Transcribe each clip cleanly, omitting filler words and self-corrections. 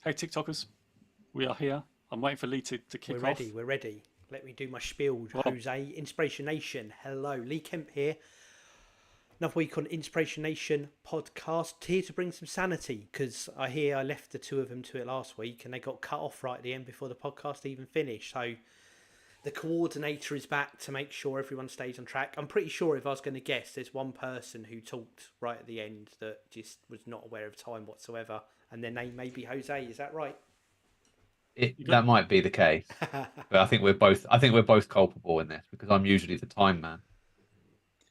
Hey, TikTokers, we are here. I'm waiting for Lee to kick off. We're ready. Let me do my spiel. Rob, Jose, Inspiration Nation. Hello, Lee Kemp here. Another week on Inspiration Nation podcast. Here to bring some sanity because I hear I left the two of them to it last week and they got cut off right at the end before the podcast even finished. So the coordinator is back to make sure everyone stays on track. I'm pretty sure if I was going to guess, there's one person who talked right at the end that just was not aware of time whatsoever, and their name may be Jose. Is that right? That might be the case, but I think we're both culpable in this because I'm usually the time man.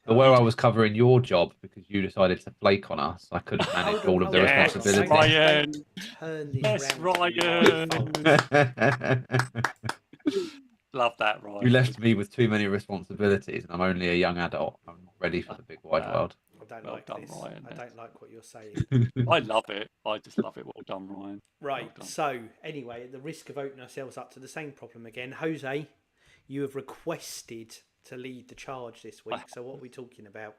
But where I was covering your job because you decided to flake on us, I couldn't manage all of the responsibility. Ryan. Turn this Yes, round. Ryan. Love that, Ryan. You left me with too many responsibilities, and I'm only a young adult. I'm not ready for the big wide world. I don't Well like done, this. Ryan. I don't like what you're saying. I love it. I just love it. Well done, Ryan. Right. Well done. So anyway, at the risk of opening ourselves up to the same problem again, Jose, you have requested to lead the charge this week. So what are we talking about?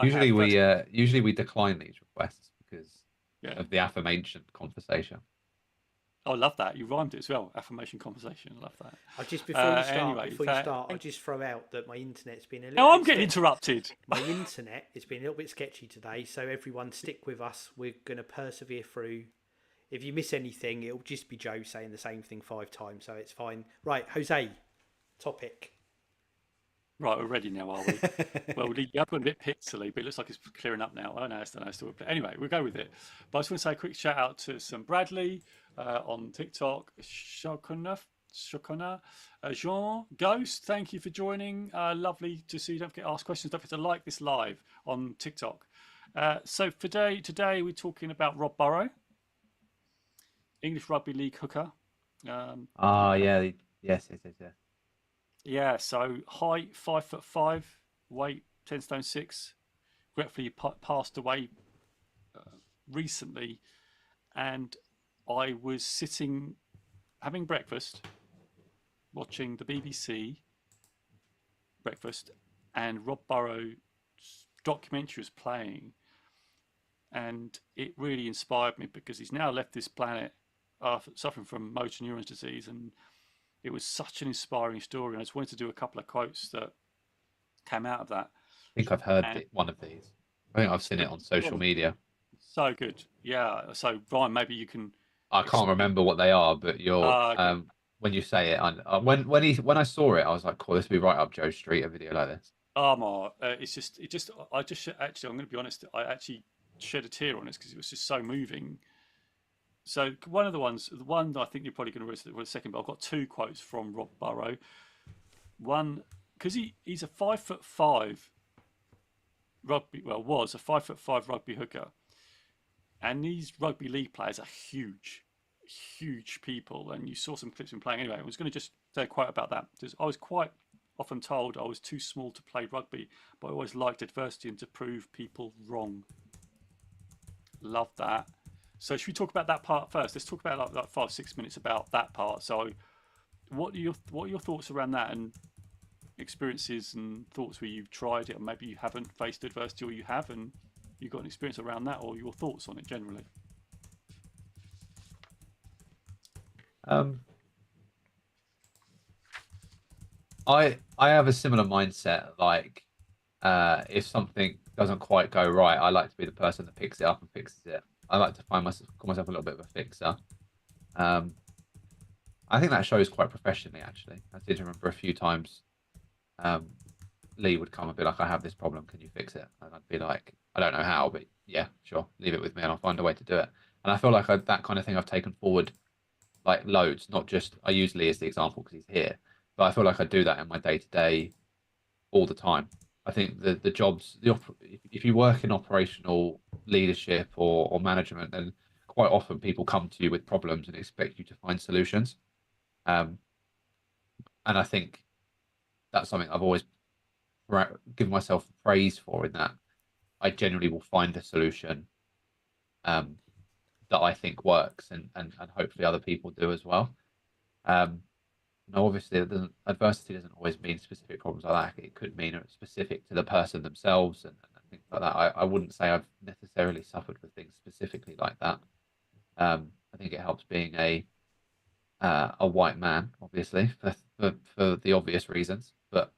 Usually we decline these requests because of the aforementioned conversation. I love that. You rhymed it as well. Affirmation conversation. I love that. Before you start, I'll just throw out that my internet's been a little. No, I'm getting interrupted. My internet has been a little bit sketchy today, so everyone stick with us. We're going to persevere through. If you miss anything, it'll just be Joe saying the same thing 5 times, so it's fine. Right, Jose, topic. Right, we're ready now, are we? Well, you have gone a bit pixely, but it looks like it's clearing up now. Oh, no, it's still. Anyway, we'll go with it. But I just want to say a quick shout out to some Bradley on TikTok, Shokuna, Jean, Ghost, thank you for joining. Lovely to see you. Don't forget to ask questions. Don't forget to like this live on TikTok. So today we're talking about Rob Burrow, English Rugby League hooker. Yes. Yeah, so height 5'5", weight 10 stone 6. Regretfully passed away recently, and I was sitting having breakfast, watching the BBC breakfast, and Rob Burrow's documentary was playing, and it really inspired me because he's now left this planet suffering from motor neurons disease, and it was such an inspiring story, and I just wanted to do a couple of quotes that came out of that. I think I've heard one of these. I think I've seen it on social media. So good. Yeah. So, Ryan, maybe you can... I can't remember what they are, but you're when you say it, when I saw it, I was like, cool, this would be right up Joe Street, a video like this. I'm going to be honest, I actually shed a tear on this because it was just so moving. So one of the one that I think you're probably going to read in a second, but I've got 2 quotes from Rob Burrow. One, because he's a 5'5" rugby, was a 5'5" rugby hooker, and these rugby league players are huge people, and you saw some clips of him playing. Anyway, I was going to just say a quote about that because I was quite often told I was too small to play rugby, but I always liked adversity and to prove people wrong. Love that. So should we talk about that part first? Let's talk about like 5-6 minutes about that part. So what are your thoughts around that, and experiences and thoughts where you've tried it and maybe you haven't faced adversity, or you have and you've got an experience around that, or your thoughts on it generally? I have a similar mindset. Like, if something doesn't quite go right, I like to be the person that picks it up and fixes it. I like to call myself a little bit of a fixer. I think that shows quite professionally, actually. I did remember a few times Lee would come and be like, I have this problem, can you fix it? And I'd be like, I don't know how, but yeah, sure, leave it with me and I'll find a way to do it. And I feel like that kind of thing I've taken forward like loads, not just, I use Lee as the example because he's here, but I feel like I do that in my day-to-day all the time. I think the jobs, if you work in operational leadership or management, then quite often people come to you with problems and expect you to find solutions. And I think that's something I've always given myself praise for, in that I generally will find a solution that I think works, and hopefully other people do as well. Now, obviously, adversity doesn't always mean specific problems like that. It could mean it's specific to the person themselves and things like that. I wouldn't say I've necessarily suffered with things specifically like that. I think it helps being a white man, obviously, for the obvious reasons. But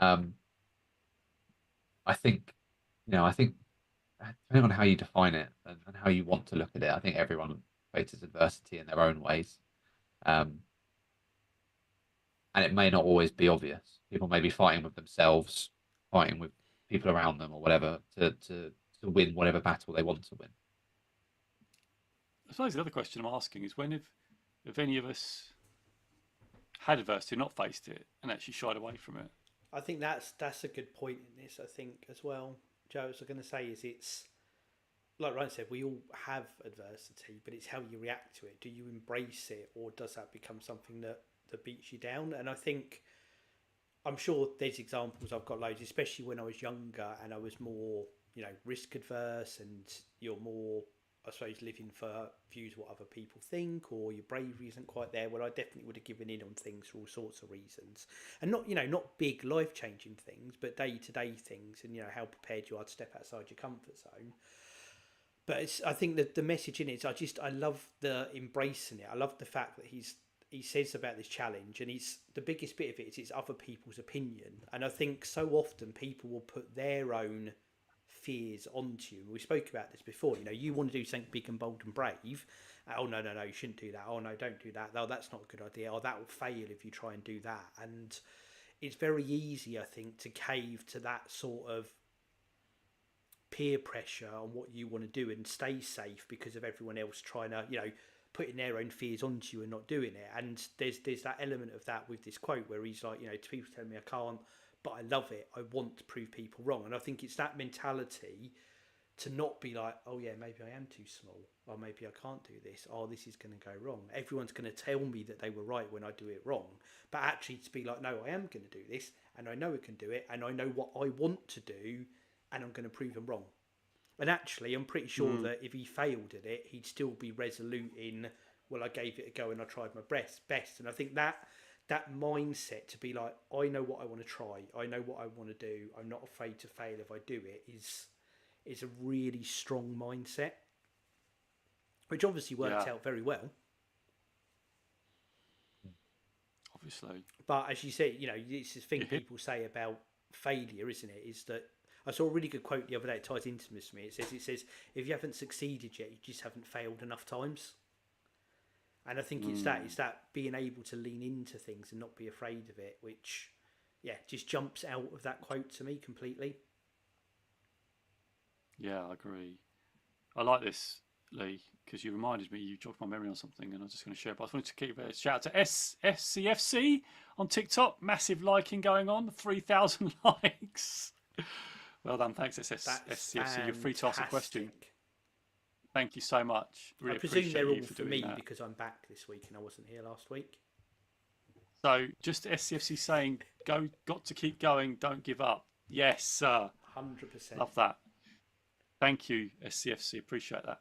um, I think, I think depending on how you define it and how you want to look at it, I think everyone faces adversity in their own ways. Um, and it may not always be obvious. People may be fighting with themselves, fighting with people around them, or whatever, to win whatever battle they want to win. I suppose the other question I'm asking is when have any of us had adversity, not faced it, and actually shied away from it? I think that's a good point in this. I think as well, Joe. What I was going to say is it's like Ryan said, we all have adversity, but it's how you react to it. Do you embrace it, or does that become something that beats you down? And I think I'm sure there's examples. I've got loads, especially when I was younger and I was more, risk adverse, and you're more, I suppose, living for views what other people think, or your bravery isn't quite there. Well, I definitely would have given in on things for all sorts of reasons, and not, not big life changing things, but day to day things, and how prepared you are to step outside your comfort zone. But I think that the message in it is I love the embracing it. I love the fact that he says about this challenge, and the biggest bit of it is it's other people's opinion. And I think so often people will put their own fears onto you. We spoke about this before. You want to do something big and bold and brave. Oh no, you shouldn't do that. Oh no, don't do that. Oh, that's not a good idea. Oh, that will fail if you try and do that. And it's very easy, I think, to cave to that sort of peer pressure on what you want to do and stay safe because of everyone else trying to, putting their own fears onto you and not doing it. And there's that element of that with this quote where he's like, to people telling me I can't, but I love it. I want to prove people wrong. And I think it's that mentality to not be like, oh yeah, maybe I am too small, or maybe I can't do this, or this is going to go wrong. Everyone's going to tell me that they were right when I do it wrong. But actually to be like, no, I am going to do this, and I know I can do it, and I know what I want to do, and I'm going to prove them wrong. And actually, I'm pretty sure that if he failed at it, he'd still be resolute in, well, I gave it a go and I tried my best. And I think that mindset to be like, I know what I want to try, I know what I want to do, I'm not afraid to fail if I do it, is a really strong mindset, which obviously worked out very well. Obviously. But as you say, it's this thing people say about failure, isn't it? Is that I saw a really good quote the other day. It ties into this for me. It says, if you haven't succeeded yet, you just haven't failed enough times. And I think it's that being able to lean into things and not be afraid of it, which, just jumps out of that quote to me completely. Yeah, I agree. I like this, Lee, because you reminded me, you jogged my memory on something, and I'm just going to share it. But I wanted to keep a shout out to SCFC on TikTok. Massive liking going on, 3,000 likes. Well done, thanks SCFC. You're free to ask a question. Thank you so much. Really I presume they're all for me that. because I'm back this week and I wasn't here last week. So just SCFC saying, got to keep going, don't give up. Yes, sir. 100%. Love that. Thank you, SCFC. Appreciate that.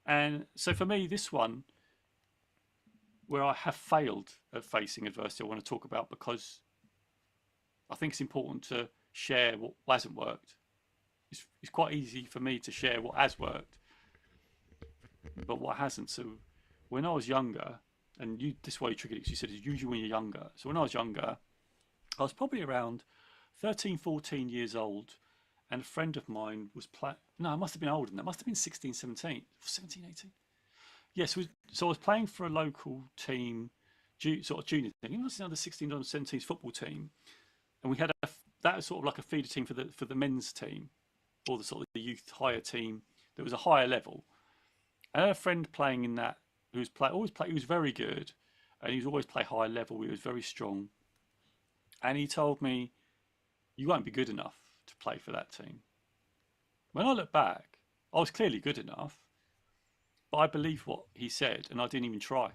And so for me, this one, where I have failed at facing adversity, I want to talk about because I think it's important to share what hasn't worked. It's quite easy for me to share what has worked, but what hasn't. So when I was younger, and this is why you triggered it, because you said it's usually when you're younger. So when I was younger, I was probably around 13, 14 years old, and a friend of mine was no, I must have been older than that. It must have been 16, 17, 18. Yes, so I was playing for a local team, sort of junior thing. It was under 16 or 17 football team, and we had that was sort of like a feeder team for the men's team, or the sort of the youth higher team. There was a higher level. I had a friend playing in that who was he was very good, and he was always play higher level. He was very strong, and he told me, "You won't be good enough to play for that team." When I look back, I was clearly good enough, but I believe what he said, and I didn't even try.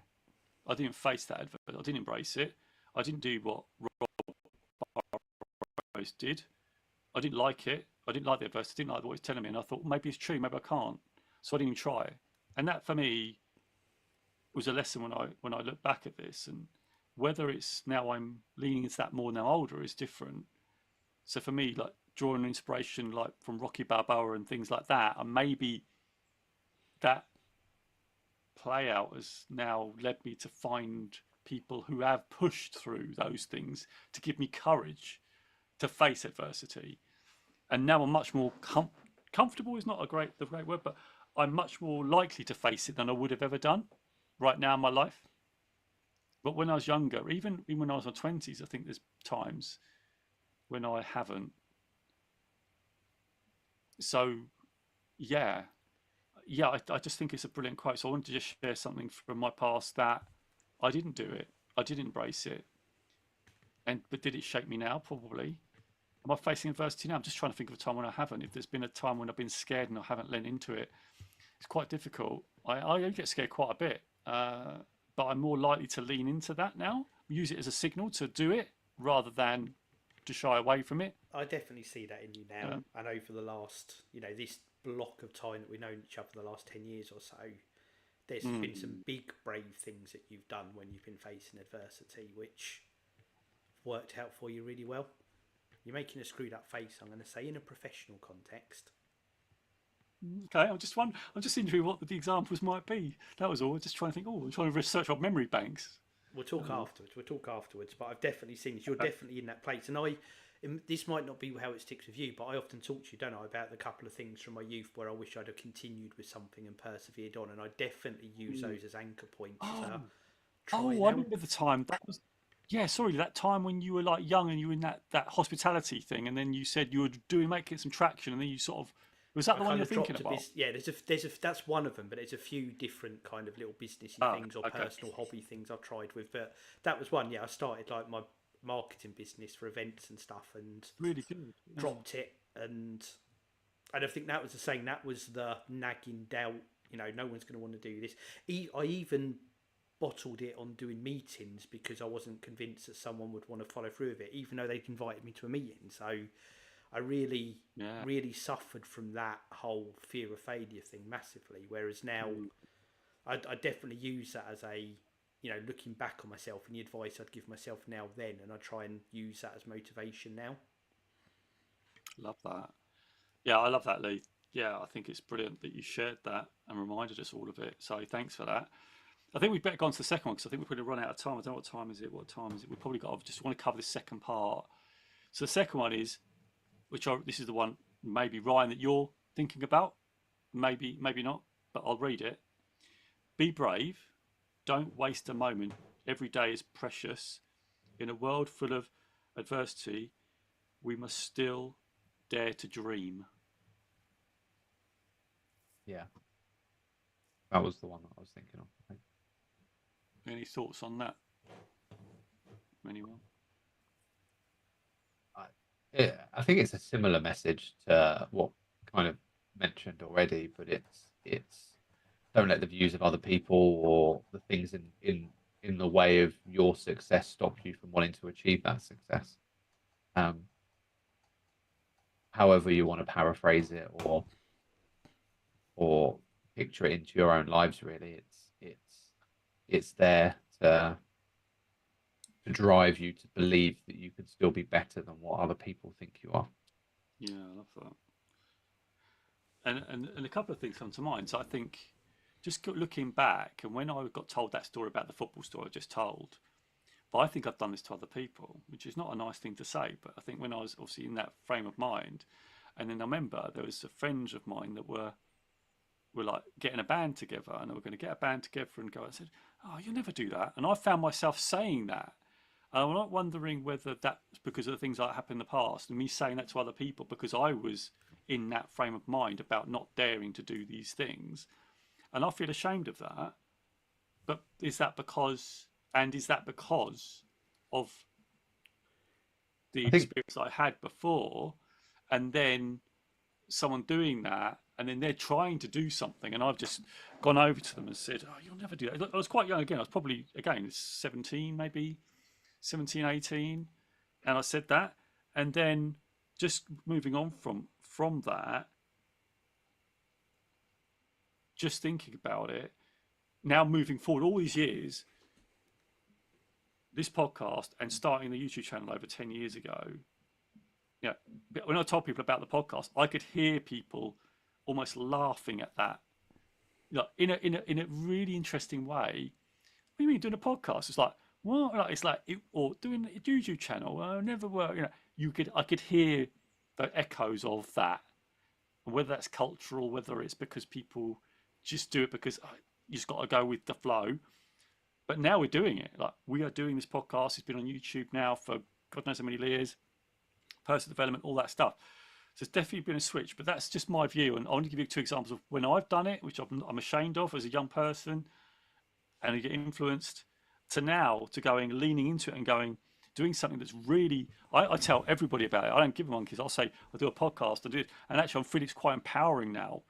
I didn't face that adversity. I didn't embrace it. I didn't do what Rob Burrow did. I didn't like it. I didn't like the adversity. I didn't like what he was telling me, and I thought maybe it's true, maybe I can't. So I didn't even try. And that for me was a lesson when I look back at this, and whether it's now I'm leaning into that more now older is different. So for me, like drawing inspiration like from Rocky Balboa and things like that, and maybe that play out has now led me to find people who have pushed through those things to give me courage to face adversity. And now I'm much more comfortable is not the great word, but I'm much more likely to face it than I would have ever done right now in my life. But when I was younger, even when I was in my 20s, I think there's times when I haven't. So, yeah, I just think it's a brilliant quote. So I wanted to just share something from my past that I didn't do it. I didn't embrace it. But did it shape me now? Probably. Am I facing adversity now? I'm just trying to think of a time when I haven't. If there's been a time when I've been scared and I haven't lent into it, it's quite difficult. I get scared quite a bit, but I'm more likely to lean into that now. Use it as a signal to do it rather than to shy away from it. I definitely see that in you now. I know for the last, this block of time that we've known each other, the last 10 years or so, there's been some big, brave things that you've done when you've been facing adversity, which worked out for you really well. You're making a screwed up face, I'm going to say, in a professional context. Okay, I'm just thinking what the examples might be. That was all. Just trying to think. I'm trying to research our memory banks. We'll talk afterwards. But I've definitely seen this. You're definitely in that place, and this might not be how it sticks with you, but I often talk to you, don't I, about the couple of things from my youth where I wish I'd have continued with something and persevered on, and I definitely use those as anchor points. I remember the time that was. Yeah, sorry, that time when you were like young and you were in that hospitality thing, and then you said you were making some traction, and then you sort of. Was that the one you're thinking about? Yeah, that's one of them, but there's a few different kind of little businessy things or personal hobby things I've tried with. But that was one. Yeah, I started like my marketing business for events and stuff, and really good. Dropped it, and I think that was the saying. That was the nagging doubt. No one's going to want to do this. I even bottled it on doing meetings because I wasn't convinced that someone would want to follow through with it, even though they'd invited me to a meeting. So I really suffered from that whole fear of failure thing massively. Whereas now, I definitely use that as a, looking back on myself and the advice I'd give myself now then, and I try and use that as motivation now. Love that. Yeah, I love that, Lee. Yeah, I think it's brilliant that you shared that and reminded us all of it. So thanks for that. I think we'd better go on to the second one because I think we're going to run out of time. I don't know what time is it. We've probably got. I just want to cover the second part. So the second one is. This is the one, maybe, Ryan, that you're thinking about. Maybe not, but I'll read it. Be brave. Don't waste a moment. Every day is precious. In a world full of adversity, we must still dare to dream. Yeah. That was the one that I was thinking of, I think. Any thoughts on that? Anyone? Yeah, I think it's a similar message to what kind of mentioned already, but it's don't let the views of other people or the things in the way of your success stop you from wanting to achieve that success. However you want to paraphrase it or picture it into your own lives, really, it's there to drive you to believe that you can still be better than what other people think you are. Yeah, I love that. And a couple of things come to mind. So I think just looking back, and when I got told that story about the football story I just told, but I think I've done this to other people, which is not a nice thing to say, but I think when I was obviously in that frame of mind, and then I remember there was friends of mine that were like getting a band together, and they were going to get a band together and go. I said, "Oh, you'll never do that," and I found myself saying that. And I'm not wondering whether that's because of the things that happened in the past and me saying that to other people because I was in that frame of mind about not daring to do these things. And I feel ashamed of that. But is that because of the experience I had before, and then someone doing that, and then they're trying to do something, and I've just gone over to them and said, "Oh, you'll never do that." I was quite young again. I was probably, again, 17, maybe 17, 18. And I said that. And then just moving on from that, just thinking about it, now moving forward all these years, this podcast and starting the YouTube channel over 10 years ago, when I told people about the podcast, I could hear people almost laughing at that in a really interesting way. What do you mean doing a podcast? It's like, what? Like, it's like, or doing a YouTube channel. I never work. I could hear the echoes of that, and whether that's cultural, whether it's because people just do it because you just got to go with the flow. But now we're doing it. Like, we are doing this podcast. It's been on YouTube now for God knows how many years. Personal development, all that stuff. So it's definitely been a switch. But that's just my view. And I want to give you 2 examples of when I've done it, which I'm ashamed of as a young person, and you get influenced, to now to leaning into it and doing something that's really, I tell everybody about it. I don't give them monkeys. I'll say, I do a podcast, I do it. And actually, I'm feeling it's quite empowering now.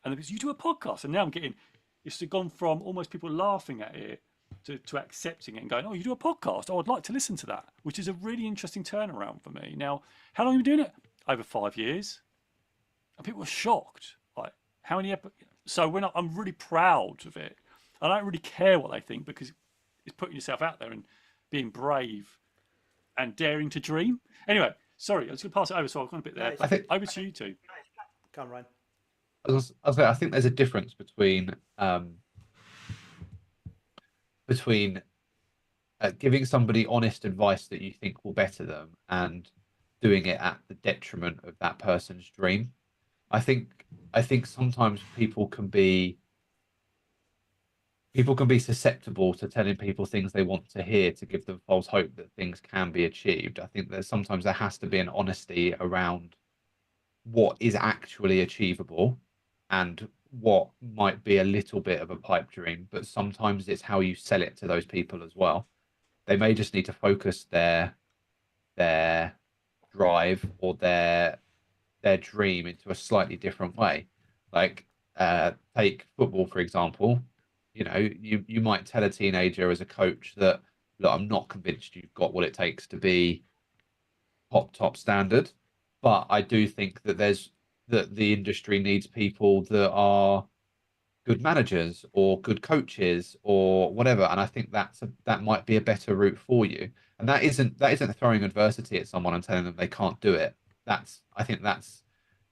And because you do a podcast, and now I'm getting, it's gone from almost people laughing at it to accepting it and going, oh, you do a podcast? Oh, I'd like to listen to that, which is a really interesting turnaround for me. Now, how long have you been doing it? Over 5 years. And people are shocked. Like, how many So when I'm really proud of it, I don't really care what they think, because it's putting yourself out there and being brave and daring to dream. Anyway, sorry, I was going to pass it over, so I've gone a bit there. I think over to you two. Go on, Ryan. I think there's a difference between giving somebody honest advice that you think will better them and doing it at the detriment of that person's dream. I think sometimes people can be susceptible to telling people things they want to hear to give them false hope that things can be achieved. I think that sometimes there has to be an honesty around what is actually achievable and what might be a little bit of a pipe dream, but sometimes it's how you sell it to those people as well. They may just need to focus their drive or their dream into a slightly different way. Like, take football, for example. You might tell a teenager as a coach that, look, I'm not convinced you've got what it takes to be top standard, but I do think that the industry needs people that are good managers or good coaches or whatever, and I think that might be a better route for you. And that isn't throwing adversity at someone and telling them they can't do it. I think that's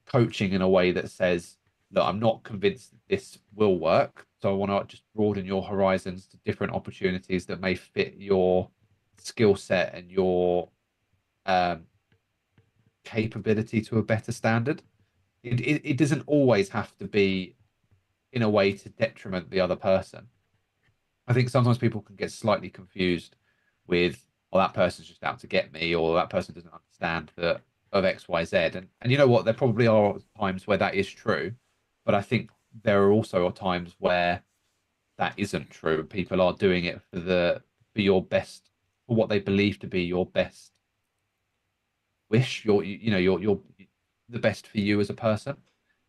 coaching in a way that says, look, I'm not convinced that this will work, so I want to just broaden your horizons to different opportunities that may fit your skill set and your capability to a better standard. It doesn't always have to be in a way to detriment the other person. I think sometimes people can get slightly confused with, oh, that person's just out to get me, or that person doesn't understand that of X, Y, Z. And you know what? There probably are times where that is true, but I think there are also times where that isn't true. People are doing it for your best, for what they believe to be your best wish. You're the best for you as a person.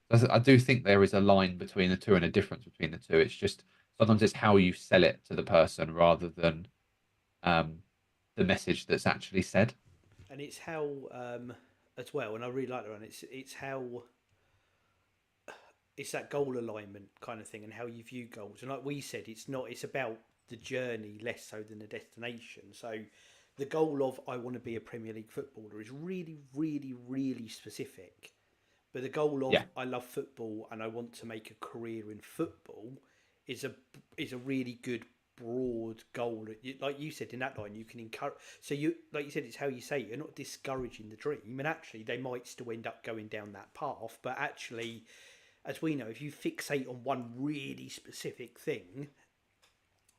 I do think there is a line between the two and a difference between the two. It's just sometimes it's how you sell it to the person rather than the message that's actually said. And it's how, as well, and I really like that one, it's how, it's that goal alignment kind of thing and how you view goals. And like we said, it's about the journey less so than the destination. So the goal of, I want to be a Premier League footballer, is really, really, really specific. But the goal of, I love football and I want to make a career in football is a really good broad goal. Like you said in that line, you can encourage. So like you said, it's how you say it. You're not discouraging the dream, and actually they might still end up going down that path. But actually, as we know, if you fixate on one really specific thing,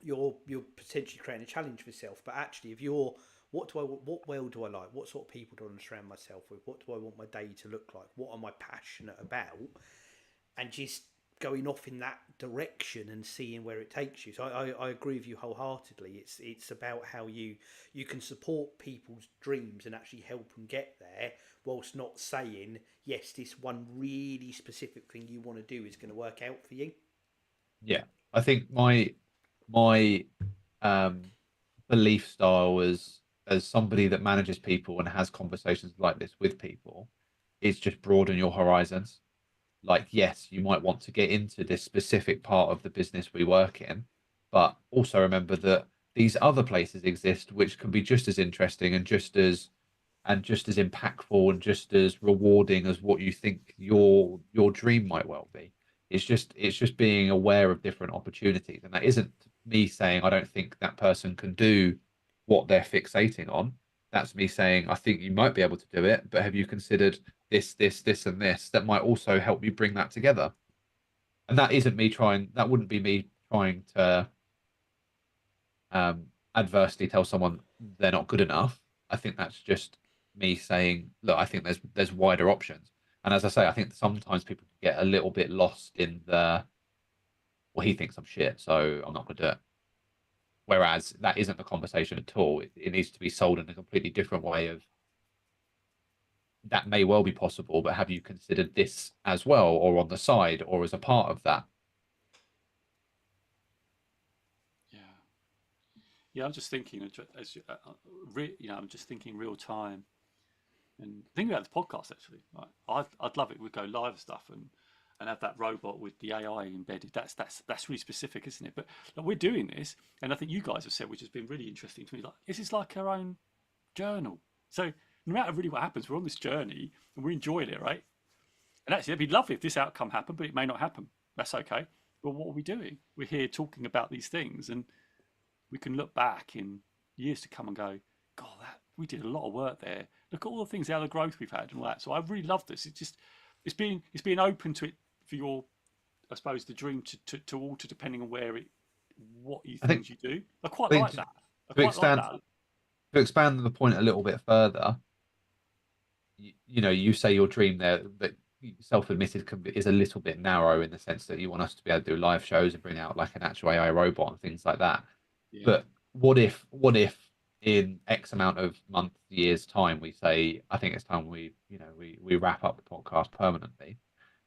you're potentially creating a challenge for yourself. But actually, if you're, what world do I like? What sort of people do I want to surround myself with? What do I want my day to look like? What am I passionate about? And just going off in that direction and seeing where it takes you. So I agree with you wholeheartedly. It's about how you can support people's dreams and actually help them get there, whilst not saying, yes, this one really specific thing you want to do is going to work out for you. Yeah, I think my belief style as somebody that manages people and has conversations like this with people is just broaden your horizons. Like, yes, you might want to get into this specific part of the business we work in, but also remember that these other places exist which can be just as interesting and just as impactful and just as rewarding as what you think your dream might well be. It's just being aware of different opportunities, and that isn't me saying I don't think that person can do what they're fixating on. That's me saying I think you might be able to do it, but have you considered this, and this that might also help you bring that together? And that isn't me trying. That wouldn't be me trying to adversely tell someone they're not good enough. I think that's just me saying, look, I think there's wider options. And as I say, I think sometimes people get a little bit lost in the, well, he thinks I'm shit, so I'm not going to do it. Whereas that isn't the conversation at all. It needs to be sold in a completely different way of that may well be possible, but have you considered this as well, or on the side, or as a part of that? Yeah. Yeah, I'm just thinking, I'm just thinking real time and thinking about the podcast actually. Like, I'd love it. We'd go live and stuff and have that robot with the AI embedded. That's really specific, isn't it? But like, we're doing this, and I think you guys have said, which has been really interesting to me. Like, this is like our own journal. So no matter really what happens, we're on this journey and we're enjoying it, right? And actually, it'd be lovely if this outcome happened, but it may not happen. That's okay. But what are we doing? We're here talking about these things, and we can look back in years to come and go, God, that we did a lot of work there. Look at all the things, the other growth we've had and all that. So I really love this. It's being open to it for your, I suppose, the dream to alter depending on what you I think, things you do. I quite I think like that. I to quite like expand that. to expand the point a little bit further, you say your dream there, but self-admitted is a little bit narrow in the sense that you want us to be able to do live shows and bring out like an actual AI robot and things like that. Yeah. But what if in X amount of months, years time, we say, I think it's time we wrap up the podcast permanently,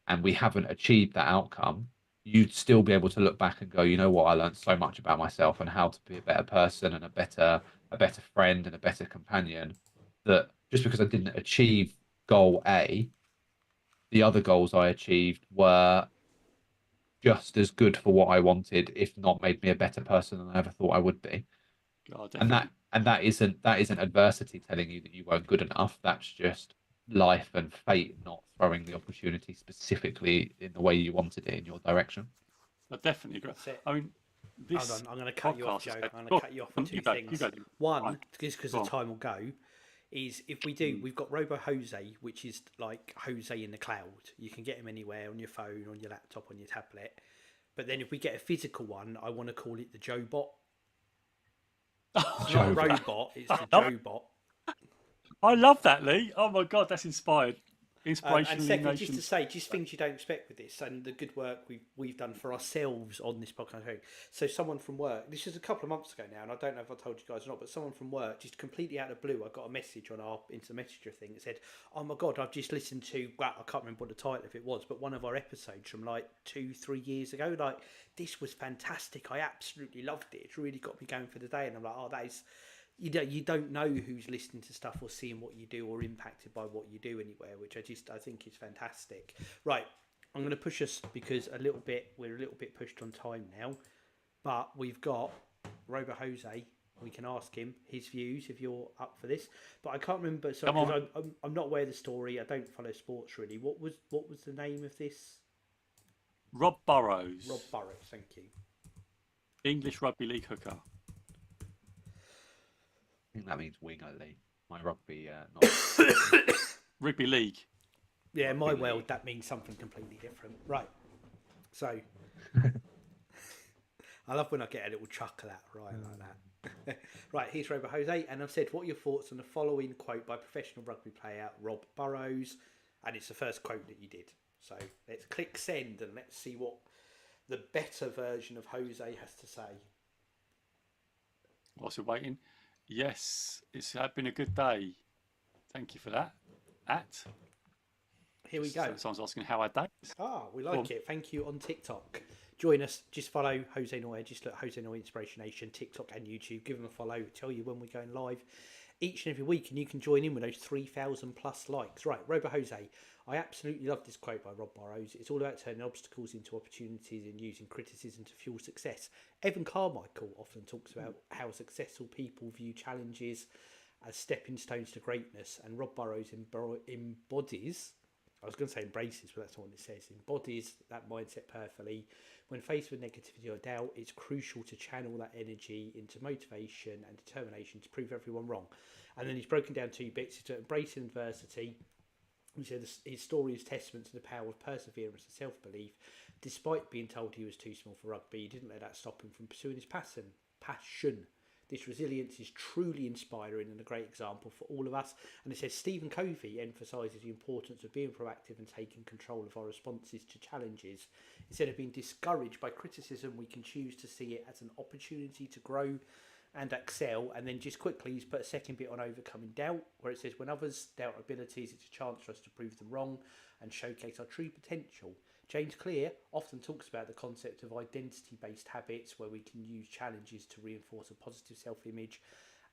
and we haven't achieved that outcome, you'd still be able to look back and go, you know what, I learned so much about myself and how to be a better person and a better friend and a better companion, that just because I didn't achieve goal A, the other goals I achieved were just as good for what I wanted, if not made me a better person than I ever thought I would be. God, And definitely. that isn't adversity telling you that you weren't good enough. That's just life and fate not throwing the opportunity specifically in the way you wanted it in your direction. I definitely agree. That's it. I mean, Hold on, this I'm going to cut you off, podcast has Joe. had. I'm going Go to cut you off for on, two you things. go. One, Fine. just because Go the on. time will go, is if we do, we've got Robo Jose, which is like Jose in the cloud. You can get him anywhere on your phone, on your laptop, on your tablet. But then if we get a physical one, I want to call it the Joe Bot. It's not a Joe Bot. robot, it's the Joe Bot. I love that, Lee. Oh my God, that's inspired. And Inspirational second, just to nations. say, just things you don't expect with this, and the good work we've done for ourselves on this podcast. So someone from work, this is a couple of months ago now, and I don't know if I told you guys or not, but someone from work, just completely out of the blue, I got a message on our Instant Messenger thing that said, "Oh my God, I've just listened to," well, I can't remember what the title of it was, but one of our episodes from like 2-3 years ago. Like, this was fantastic. I absolutely loved it. It's really got me going for the day, and I'm like, oh, that is. You don't know who's listening to stuff or seeing what you do or impacted by what you do anywhere, which I think is fantastic. Right, I'm going to push us because we're a little bit pushed on time now, but we've got Robo Jose. We can ask him his views if you're up for this. But I can't remember. So I'm not aware of the story. I don't follow sports really. What was the name of this? Rob Burrows. Rob Burrow. Thank you. English Rugby League hooker. I think that means winger, Lee. My rugby, not Rugby League. Yeah, in my Rugby world, league. that means something completely different. Right. So, I love when I get a little chuckle out like that. Right, here's Robo Jose, and I've said, what are your thoughts on the following quote by professional rugby player Rob Burrows? And it's the first quote that you did. So let's click send and let's see what the better version of Jose has to say. Whilst we're waiting. Yes, it's been a good day. Thank you for that. Here we go. Someone's asking how our day is. We like it. Thank you on TikTok. Join us. Just follow Jose Noya. Just look Jose Noya-Inspiration, TikTok and YouTube. Give them a follow. Tell you when we're going live each and every week, and you can join in with those 3,000 plus likes. Right, Robo Jose. I absolutely love this quote by Rob Burrows. It's all about turning obstacles into opportunities and using criticism to fuel success. Evan Carmichael often talks about how successful people view challenges as stepping stones to greatness, and Rob Burrows embodies I was going to say embraces, but that's not what it says. Embodies that mindset perfectly. When faced with negativity or doubt, it's crucial to channel that energy into motivation and determination to prove everyone wrong. And then he's broken down 2 bits to embrace adversity. He said his story is testament to the power of perseverance and self-belief. Despite being told he was too small for rugby, he didn't let that stop him from pursuing his passion. This resilience is truly inspiring and a great example for all of us. And it says Stephen Covey emphasises the importance of being proactive and taking control of our responses to challenges. Instead of being discouraged by criticism, we can choose to see it as an opportunity to grow and excel. And then just quickly, he's put a second bit on overcoming doubt, where it says when others doubt our abilities, it's a chance for us to prove them wrong and showcase our true potential. James Clear often talks about the concept of identity-based habits, where we can use challenges to reinforce a positive self-image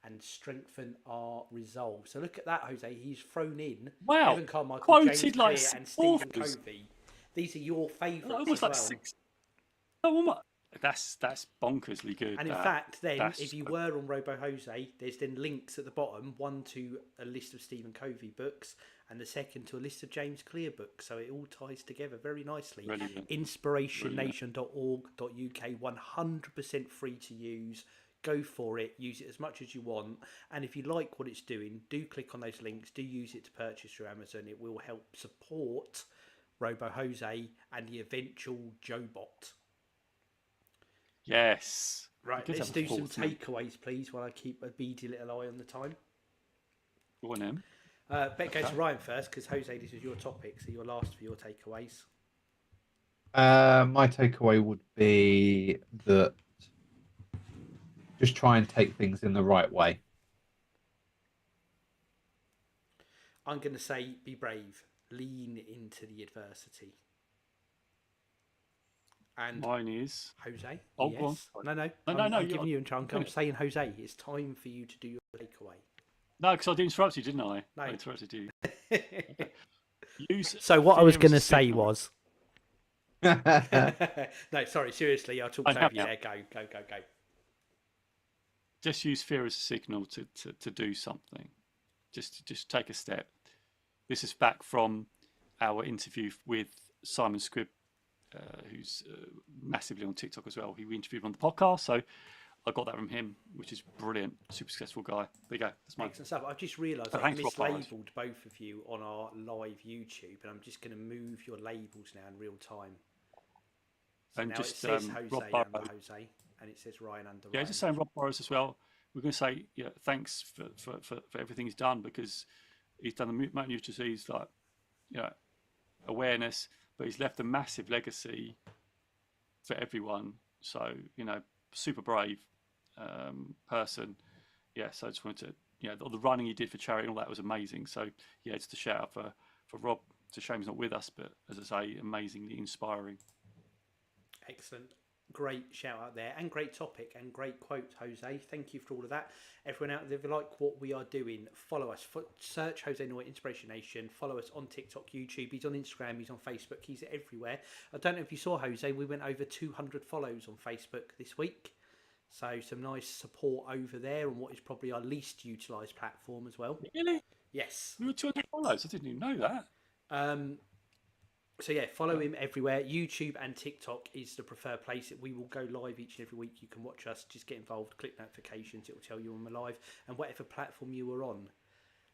and strengthen our resolve. So look at that, Jose. He's thrown in Evan Carmichael, quoted James like Clear and Stephen Covey. These are your favourites almost as like well. 6. Oh, that's bonkersly good. And in fact, then, if you were on Robo Jose, there's then links at the bottom, one to a list of Stephen Covey books, and the second to a list of James Clear books. So it all ties together very nicely. Brilliant. Inspirationnation.org.uk, 100% free to use. Go for it. Use it as much as you want. And if you like what it's doing, do click on those links. Do use it to purchase through Amazon. It will help support Robo Jose and the eventual Joe Bot. Yes. Right, let's do some takeaways, please, while I keep a beady little eye on the time. Go on, Em. Better go to Ryan first, because Jose, this is your topic, so you're last for your takeaways. My takeaway would be that just try and take things in the right way. I'm going to say be brave. Lean into the adversity. And mine is Jose. Oh, yes. go on. No. No, I'm giving you a chunk. I'm saying Jose. It's time for you to do your takeaway. No, because I did interrupt you, didn't I? No. I interrupted you. So what I was going to say signal. was. No, sorry. Seriously, I talked over you there. Go. Just use fear as a signal to do something. Just take a step. This is back from our interview with Simon Scribb, who's massively on TikTok as well. We interviewed him on the podcast, so I got that from him, which is brilliant. Super successful guy. There you go. That's mine. Excellent stuff. I've just realised I've mislabelled both of you on our live YouTube, and I'm just going to move your labels now in real time. So and now just, it says Rob Jose Burrow. under Jose, and it says Ryan under Ryan. Yeah, just saying Rob Burrow as well. We're going to say thanks for everything he's done, because he's done the mountain of disease, like awareness, but he's left a massive legacy for everyone. So super brave person. Yeah, so I just wanted to all the running he did for charity and all that was amazing. So yeah, it's a shout out for Rob. It's a shame he's not with us, but as I say, amazingly inspiring. Excellent. Great shout out there, and great topic and great quote, Jose. Thank you for all of that. Everyone out there, if you like what we are doing, follow us. Search Jose Noya-Inspiration Nation. Follow us on TikTok, YouTube. He's on Instagram. He's on Facebook. He's everywhere. I don't know if you saw, Jose, we went over 200 follows on Facebook this week. So some nice support over there on what is probably our least utilised platform as well. Really? Yes. We were 200 follows. I didn't even know that. So yeah, follow him everywhere. YouTube and TikTok is the preferred place. We will go live each and every week. You can watch us. Just get involved. Click notifications. It will tell you when we're live. And whatever platform you are on,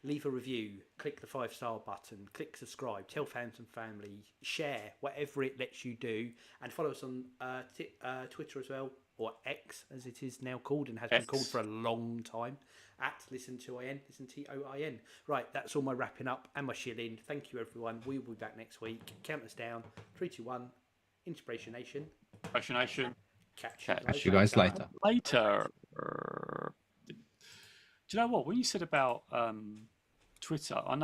leave a review. Click the 5-star button. Click subscribe. Tell fans and family. Share. Whatever it lets you do. And follow us on Twitter as well. Or X, as it is now called, and has been called for a long time, at Listen Toin. Right, that's all my wrapping up and my shilling. Thank you, everyone. We'll be back next week. Count us down. 3, 2, 1. Inspiration Nation. Inspiration Nation. Catch you guys later. Do you know what? When you said about Twitter, I know